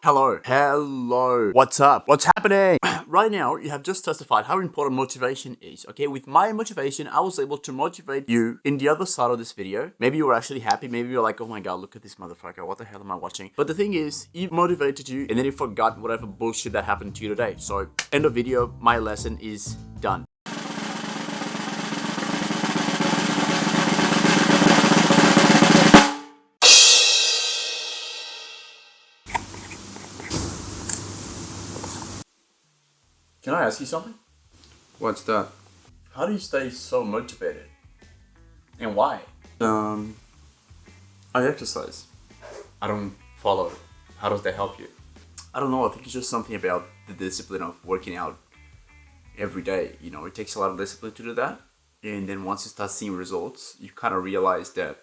Hello, what's up? What's happening? Right now, you have just testified how important motivation is, okay? With my motivation, I was able to motivate you in the other side of this video. Maybe you were actually happy. Maybe you're like, oh my God, look at this motherfucker. What the hell am I watching? But the thing is, it motivated you and then you forgot whatever bullshit that happened to you today. So, end of video, my lesson is done. Can I ask you something? What's that? How do you stay so motivated? And why? I exercise. I don't follow. How does that help you? I don't know. I think it's just something about the discipline of working out every day. You know, it takes a lot of discipline to do that. And then once you start seeing results, you kind of realize that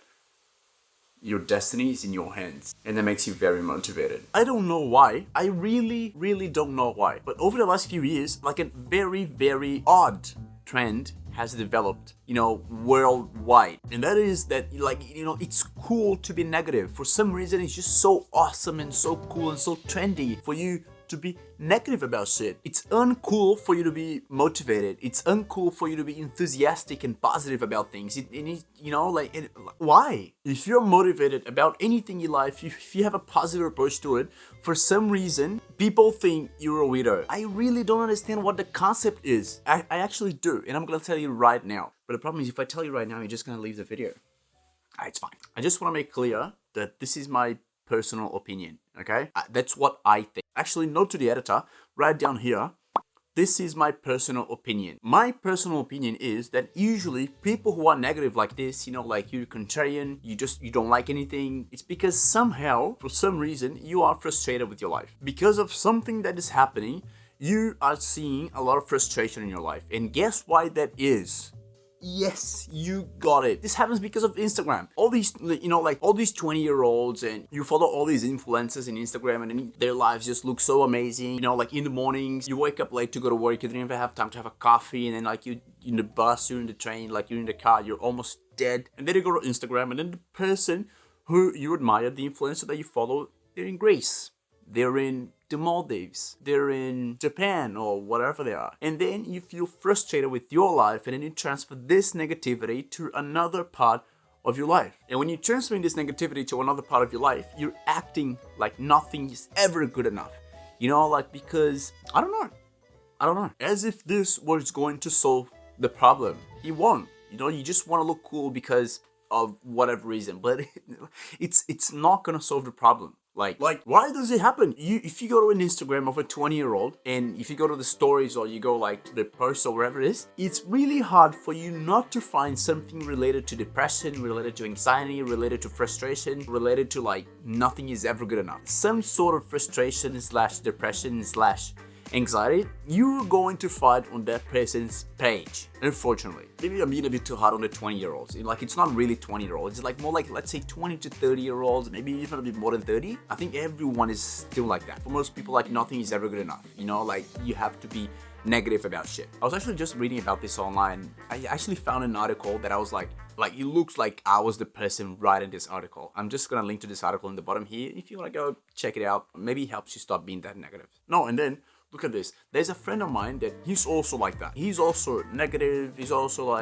your destiny is in your hands, and that makes you very motivated. I don't know why. I really don't know why. But over the last few years, like a very odd trend has developed, worldwide. And that is that, it's cool to be negative. For some reason, it's just so awesome and so cool and so trendy for you to be negative about shit. It's uncool for you to be motivated. It's uncool for you to be enthusiastic and positive about things. Why? If you're motivated about anything in life, if you have a positive approach to it, for some reason, people think you're a weirdo. I really don't understand what the concept is. I actually do, and I'm gonna tell you right now. But the problem is, if I tell you right now, you're just gonna leave the video. It's fine. I just wanna make clear that this is my personal opinion, okay? That's what I think. Actually, note to the editor, right down here, this is my personal opinion. My personal opinion is that usually people who are negative like this, like you're contrarian, you don't like anything, it's because somehow, for some reason, you are frustrated with your life. Because of something that is happening, you are seeing a lot of frustration in your life. And guess why that is? Yes, you got it. This happens because of Instagram. All these, all these 20-year-olds, and you follow all these influencers in Instagram, and then their lives just look so amazing. Like in the mornings, you wake up late to go to work, you don't even have time to have a coffee, and then you in the bus, you're in the train, you're in the car, you're almost dead. And then you go to Instagram, and then the person who you admire, the influencer that you follow, they're in Greece. They're in the Maldives, they're in Japan, or whatever they are. And then you feel frustrated with your life, and then you transfer this negativity to another part of your life. And when you're transferring this negativity to another part of your life, you're acting like nothing is ever good enough. Because, I don't know. As if this was going to solve the problem. It won't. You just want to look cool because of whatever reason, but it's not gonna solve the problem. Why does it happen? If you go to an Instagram of a 20-year-old, and if you go to the stories, or you go to the post or wherever it is, it's really hard for you not to find something related to depression, related to anxiety, related to frustration, related to nothing is ever good enough. Some sort of frustration / depression / anxiety, you're going to find on that person's page, unfortunately. Maybe I'm being a bit too hard on the 20-year-olds. It's not really 20-year-olds. It's more let's say 20 to 30-year-olds, maybe even a bit more than 30. I think everyone is still like that. For most people, nothing is ever good enough. You have to be negative about shit. I was actually just reading about this online. I actually found an article that I was like it looks like I was the person writing this article. I'm just gonna link to this article in the bottom here. If you wanna go check it out, maybe it helps you stop being that negative. No, and then look at this. There's a friend of mine that he's also like that. He's also negative. He's also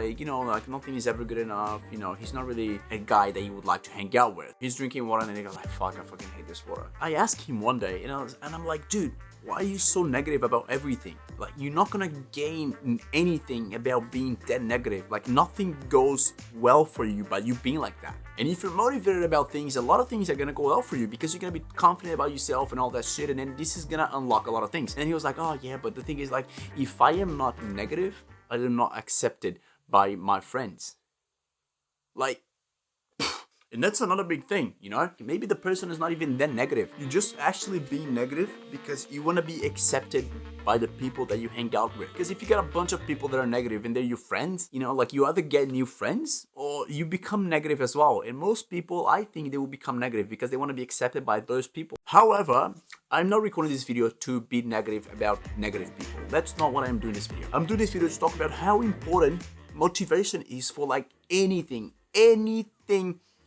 nothing is ever good enough. He's not really a guy that you would like to hang out with. He's drinking water and he goes fuck, I fucking hate this water. I asked him one day, and I'm like, dude, why are you so negative about everything? You're not gonna gain anything about being that negative. Nothing goes well for you by you being like that. And if you're motivated about things, a lot of things are gonna go well for you because you're gonna be confident about yourself and all that shit, and then this is gonna unlock a lot of things. And he was like, oh yeah, but the thing is if I am not negative, I am not accepted by my friends. And that's another big thing, Maybe the person is not even that negative. You're just actually being negative because you want to be accepted by the people that you hang out with. Because if you got a bunch of people that are negative and they're your friends, you either get new friends or you become negative as well. And most people, I think they will become negative because they want to be accepted by those people. However, I'm not recording this video to be negative about negative people. That's not what I'm doing this video. I'm doing this video to talk about how important motivation is for anything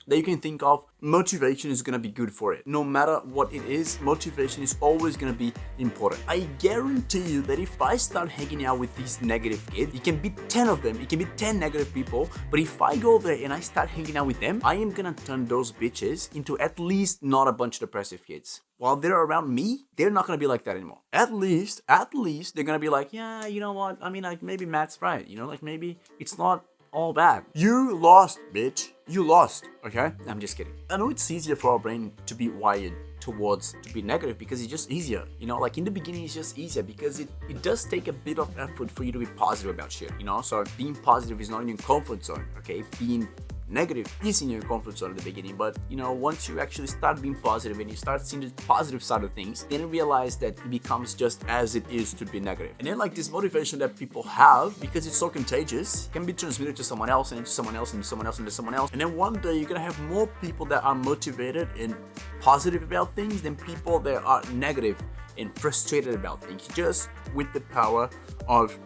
that you can think of, motivation is gonna be good for it. No matter what it is, motivation is always gonna be important. I guarantee you that if I start hanging out with these negative kids, it can be 10 of them, it can be 10 negative people, but if I go there and I start hanging out with them, I am gonna turn those bitches into at least not a bunch of depressive kids. While they're around me, they're not gonna be like that anymore. At least, they're gonna be like, yeah, you know what? I mean, like maybe Matt's right. You know, like maybe it's not all bad. You lost, bitch. You lost. Okay? I'm just kidding. I know it's easier for our brain to be wired towards to be negative because it's just easier. You know, like in the beginning, it's just easier because it does take a bit of effort for you to be positive about shit. You know, so being positive is not in your comfort zone. Okay? Being negative is in your comfort zone at the beginning, but you know, once you actually start being positive and you start seeing the positive side of things, then you realize that it becomes just as it is to be negative. And then like this motivation that people have, because it's so contagious, can be transmitted to someone else and to someone else and to someone else and to someone else. And then one day you're gonna have more people that are motivated and positive about things than people that are negative and frustrated about things, just with the power of,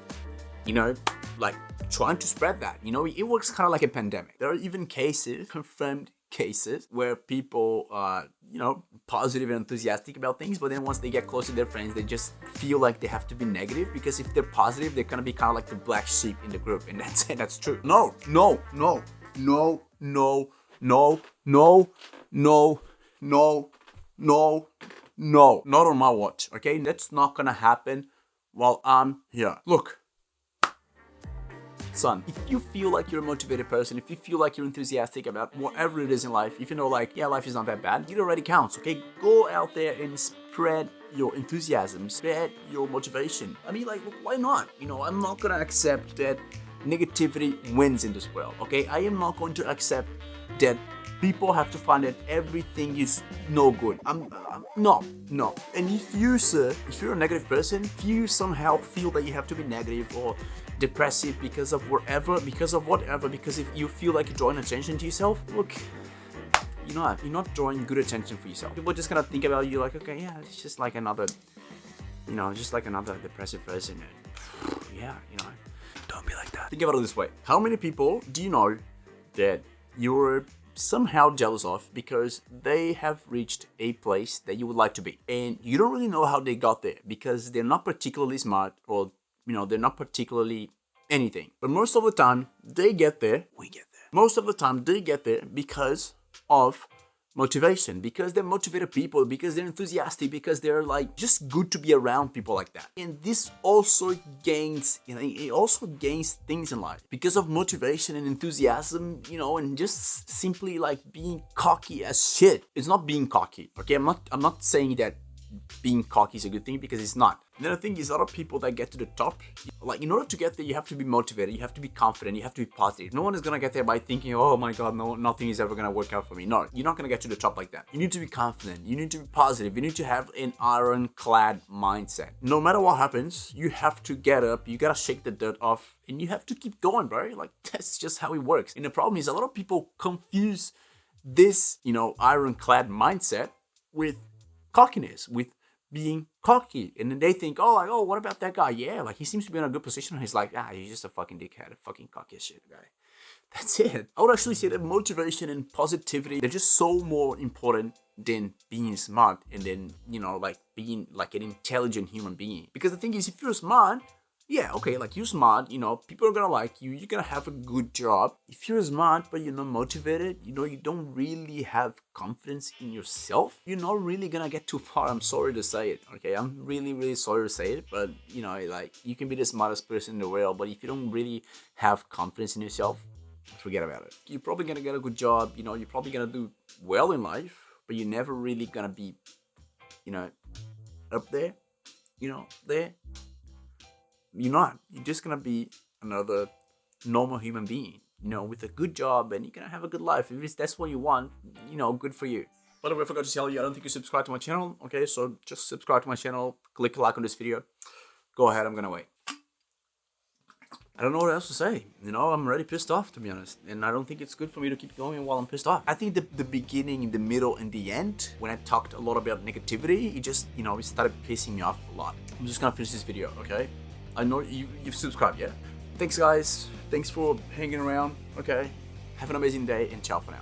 you know, like trying to spread that. You know, it works kind of like a pandemic. There are even cases, confirmed cases, where people are, you know, positive and enthusiastic about things, but then once they get close to their friends, they just feel like they have to be negative, because if they're positive, they're gonna be kind of like the black sheep in the group, and that's true. No, not on my watch, okay? That's not gonna happen while I'm here. Look, son, if you feel like you're a motivated person, if you feel like you're enthusiastic about whatever it is in life, if you know like, yeah, life is not that bad, it already counts, okay? Go out there and spread your enthusiasm, spread your motivation. I mean, like, why not? You know, I'm not gonna accept that negativity wins in this world, okay? I am not going to accept that people have to find that everything is no good. No. And if you're a negative person, if you somehow feel that you have to be negative or depressive because of whatever, because if you feel like you're drawing attention to yourself, look, you're not drawing good attention for yourself. People are just gonna think about you like, okay, yeah, it's just like another, you know, just like another depressive person. And yeah, you know, don't be like that. Think about it this way. How many people do you know that you're somehow jealous of because they have reached a place that you would like to be, and you don't really know how they got there because they're not particularly smart, or you know, they're not particularly anything, but most of the time they get there, most of the time they get there because of motivation, because they're motivated people, because they're enthusiastic, because they're like just good to be around people like that. And this also gains, you know, it also gains things in life because of motivation and enthusiasm, you know, and just simply like being cocky as shit. It's not being cocky, okay? I'm not saying that being cocky is a good thing, because it's not. And then the thing is, a lot of people that get to the top, like in order to get there, you have to be motivated, you have to be confident, you have to be positive. No one is gonna get there by thinking, oh my god, no, nothing is ever gonna work out for me. No, you're not gonna get to the top like that. You need to be confident, you need to be positive, you need to have an ironclad mindset. No matter what happens, you have to get up, you gotta shake the dirt off, and you have to keep going, bro. Like, that's just how it works. And the problem is, a lot of people confuse this, you know, ironclad mindset with cockiness, with being cocky. And then they think, oh, like, oh, what about that guy? Yeah, like he seems to be in a good position. And he's like, he's just a fucking dickhead, a fucking cocky as shit guy. That's it. I would actually say that motivation and positivity, they're just so more important than being smart, and then, you know, like being like an intelligent human being. Because the thing is, if you're smart, yeah, okay, like you're smart, you know, people are gonna like you, you're gonna have a good job. If you're smart but you're not motivated, you know, you don't really have confidence in yourself, you're not really gonna get too far. I'm sorry to say it, okay? I'm really, really sorry to say it, but you know, like you can be the smartest person in the world, but if you don't really have confidence in yourself, forget about it. You're probably gonna get a good job, you know, you're probably gonna do well in life, but you're never really gonna be, you know, up there, you know, there. You're not. You're just gonna be another normal human being, you know, with a good job, and you're gonna have a good life. If that's what you want, you know, good for you. By the way, I forgot to tell you, I don't think you subscribe to my channel, okay? So just subscribe to my channel, click like on this video. Go ahead, I'm gonna wait. I don't know what else to say. You know, I'm already pissed off, to be honest. And I don't think it's good for me to keep going while I'm pissed off. I think the beginning, the middle, and the end, when I talked a lot about negativity, it just, you know, it started pissing me off a lot. I'm just gonna finish this video, okay? I know you've subscribed, yeah? Thanks, guys. Thanks for hanging around, okay? Have an amazing day, and ciao for now.